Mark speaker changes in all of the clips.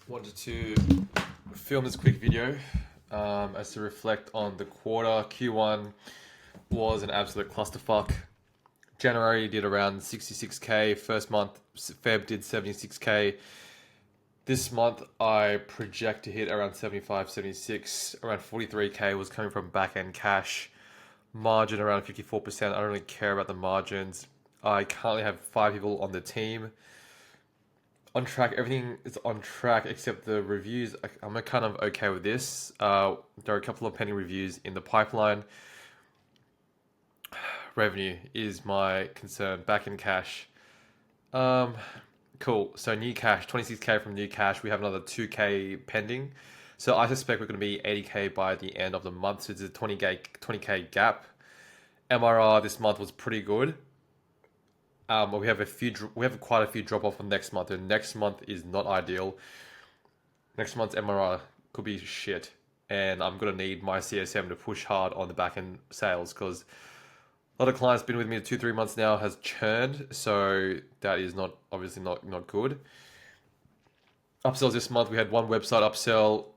Speaker 1: Wanted to film this quick video as to reflect on the quarter. Q1 was an absolute clusterfuck. January did around 66k. First month, Feb did 76k. This month, I project to hit around 75, 76. Around 43k was coming from back end cash. Margin around 54%. I don't really care about the margins. I currently have 5 people on the team. On track. Everything is on track except the reviews. I'm kind of okay with this. There are a couple of pending reviews in the pipeline. Revenue is my concern. Back in cash. Cool. So new cash, 26k from new cash. We have another 2k pending. So I suspect we're going to be 80k by the end of the month. So it's a 20k gap. MRR this month was pretty good. But we have quite a few drop off on next month, and next month is not ideal. Next month's MRR could be shit, and I'm gonna need my CSM to push hard on the back end sales because a lot of clients been with me 2-3 months now has churned, so that is not obviously not good. Upsells this month we had one website upsell,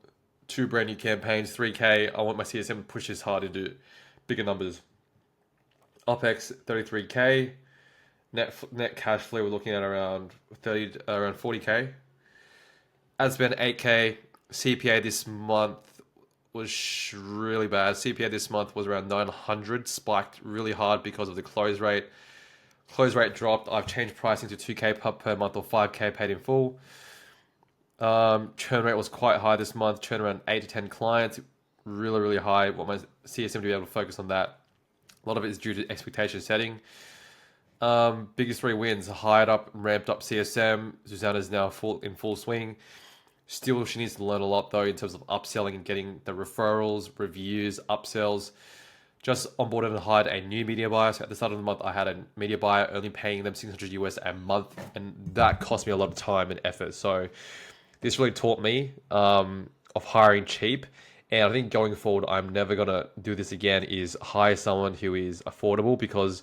Speaker 1: two brand new campaigns, 3k. I want my CSM to push this hard into bigger numbers. OpEx 33k. Net cash flow we're looking at around 40k. Ad spend 8k. CPA this month was really bad. CPA this month was around 900, spiked really hard because of the close rate. Close rate dropped. I've changed pricing to 2k per month or 5k paid in full. Churn rate was quite high this month. Churn around 8 to 10 clients, really high. Want my CSM to be able to focus on that. A lot of it is due to expectation setting. Biggest three wins: hired up, ramped up CSM. Susanna's now in full swing. Still, she needs to learn a lot though in terms of upselling and getting the referrals, reviews, upsells. Just onboarded and hired a new media buyer. So at the start of the month, I had a media buyer only paying them 600 US a month, and that cost me a lot of time and effort. So this really taught me of hiring cheap. And I think going forward, I'm never gonna do this again. Is hire someone who is affordable because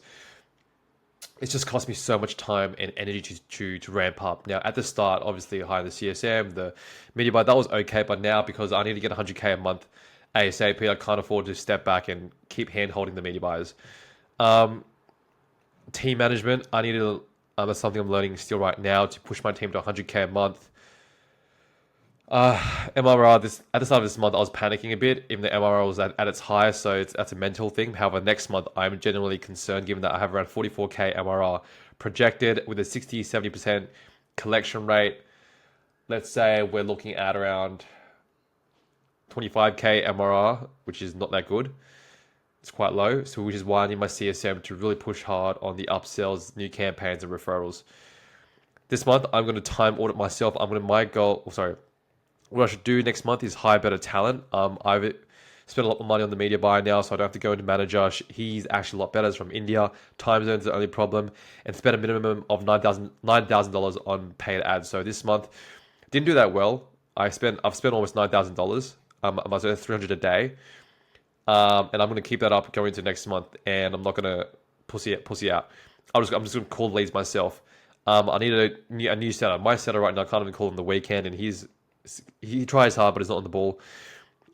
Speaker 1: it's just cost me so much time and energy to ramp up. Now, at the start, obviously, hiring the CSM, the media buy, that was okay. But now, because I need to get 100k a month ASAP, I can't afford to step back and keep hand holding the media buyers. Team management, I need to, that's something I'm learning still right now to push my team to 100k a month. MRR at the start of this month, I was panicking a bit, even the MRR was at its highest, so that's a mental thing. However, next month, I'm genuinely concerned given that I have around 44k MRR projected with a 60-70% collection rate. Let's say we're looking at around 25k MRR, which is not that good. It's quite low, so which is why I need my CSM to really push hard on the upsells, new campaigns, and referrals. This month, I'm going to time audit myself. What I should do next month is hire better talent. I've spent a lot more money on the media buyer now, so I don't have to go into manager. He's actually a lot better. He's from India. Time zone's the only problem. And spend a minimum of $9,000 on paid ads. So this month, didn't do that well. I've spent almost $9,000. I was earning 300 a day. And I'm going to keep that up going into next month. And I'm not going to pussy out. I'm just going to call leads myself. I need a new setter. My setter right now, I can't even call him the weekend, and he tries hard, but he's not on the ball.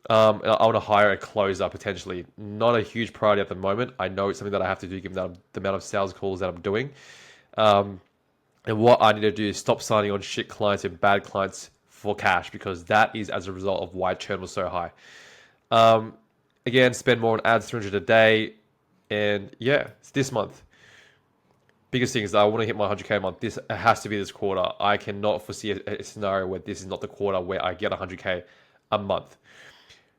Speaker 1: I want to hire a closer potentially. Not a huge priority at the moment. I know it's something that I have to do given that the amount of sales calls that I'm doing. And what I need to do is stop signing on shit clients and bad clients for cash because that is as a result of why churn was so high. Again, spend more on ads, 300 a day. And yeah, it's this month. Biggest thing is that I want to hit my 100k a month. This has to be this quarter. I cannot foresee a scenario where this is not the quarter where I get 100k a month.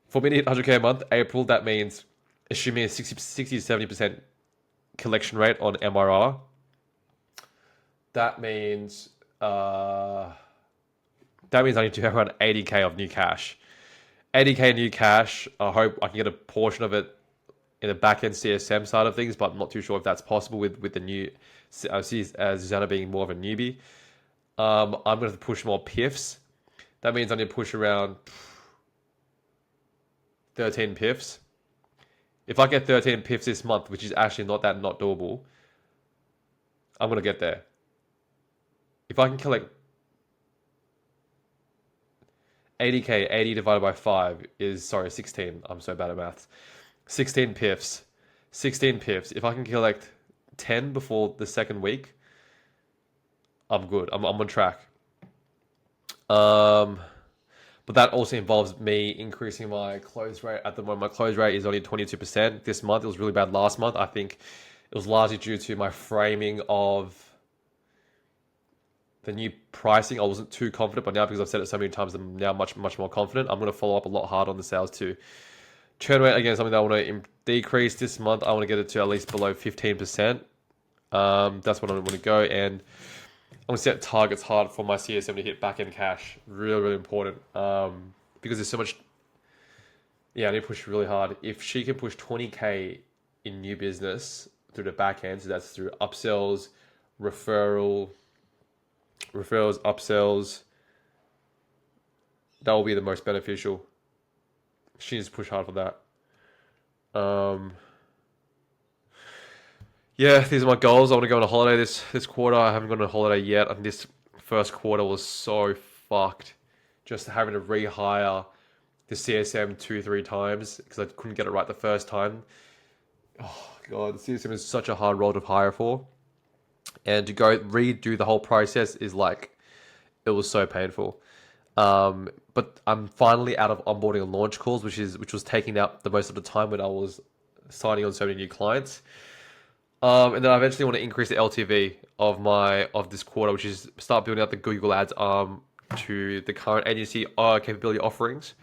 Speaker 1: For me to hit 100k a month, April, that means assuming a 60 to 70% collection rate on MRR. That means I need to have around 80k of new cash. 80k new cash. I hope I can get a portion of it in the back end CSM side of things, but I'm not too sure if that's possible with the new. I see Susanna being more of a newbie. I'm going to have to push more PIFs. That means I need to push around 13 PIFs. If I get 13 PIFs this month, which is actually not doable, I'm going to get there. If I can collect 80k, 80 divided by 5 is, sorry, 16. I'm so bad at maths. 16 piffs. 16 piffs. If I can collect 10 before the second week, I'm good. I'm on track. Um, but that also involves me increasing my close rate. At the moment, my close rate is only 22%. This month, it was really bad last month. I think it was largely due to my framing of the new pricing. I wasn't too confident, but now because I've said it so many times, I'm now much more confident. I'm going to follow up a lot harder on the sales too. Churn rate, again, something that I want to decrease this month. I want to get it to at least below 15%. That's what I want to go. And I'm going to set targets hard for my CSM to hit back end cash. Really important. Because there's so much. Yeah, I need to push really hard. If she can push 20k in new business through the back end, so that's through upsells, referrals, upsells, that will be the most beneficial. She needs to push hard for that. Yeah, these are my goals. I want to go on a holiday this quarter. I haven't gone on a holiday yet, and this first quarter was so fucked. Just having to rehire the CSM 2-3 times because I couldn't get it right the first time. Oh god, the CSM is such a hard role to hire for, and to go redo the whole process is like it was so painful. But I'm finally out of onboarding and launch calls, which was taking up the most of the time when I was signing on so many new clients. And then I eventually want to increase the LTV of this quarter, which is start building out the Google Ads to the current agency capability offerings,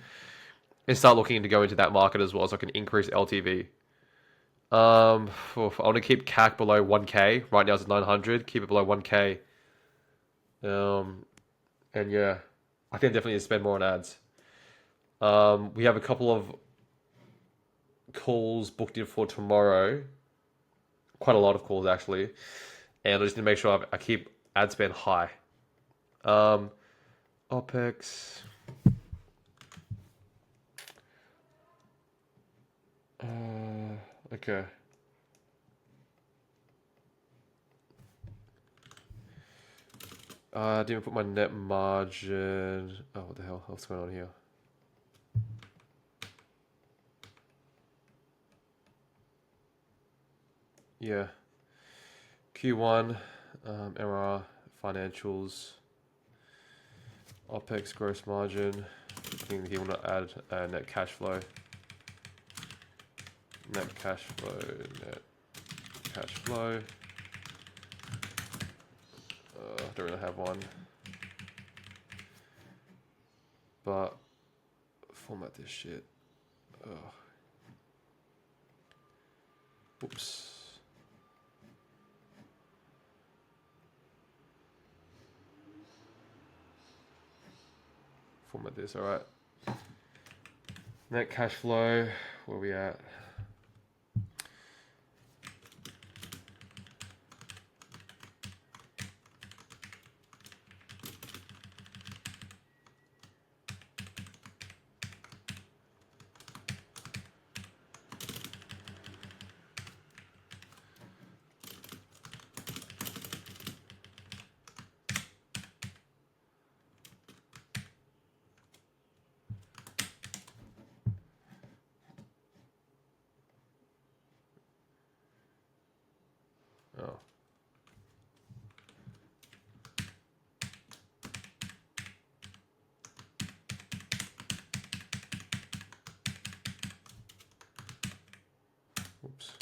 Speaker 1: and start looking to go into that market as well, so I can increase LTV. I want to keep CAC below 1k. Right now it's at 900. Keep it below 1k. And yeah, I think I definitely need to spend more on ads. We have a couple of calls booked in for tomorrow. Quite a lot of calls actually, and I just need to make sure I keep ad spend high. OpEx. Okay. I didn't put my net margin. Oh, what the hell? What's going on here? Yeah. Q1, MRR, financials, OpEx, gross margin. I think he want to add net cash flow. Net cash flow. I don't really have one. But format this shit. Oops. Format this, alright. Net cash flow, where are we at? Oh. Oops.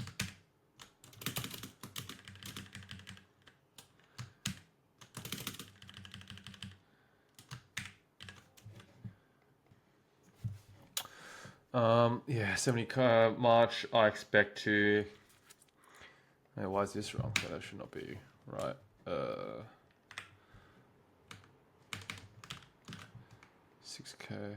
Speaker 1: Yeah, 70 March. I expect to. Hey, why is this wrong? That should not be right. 6k.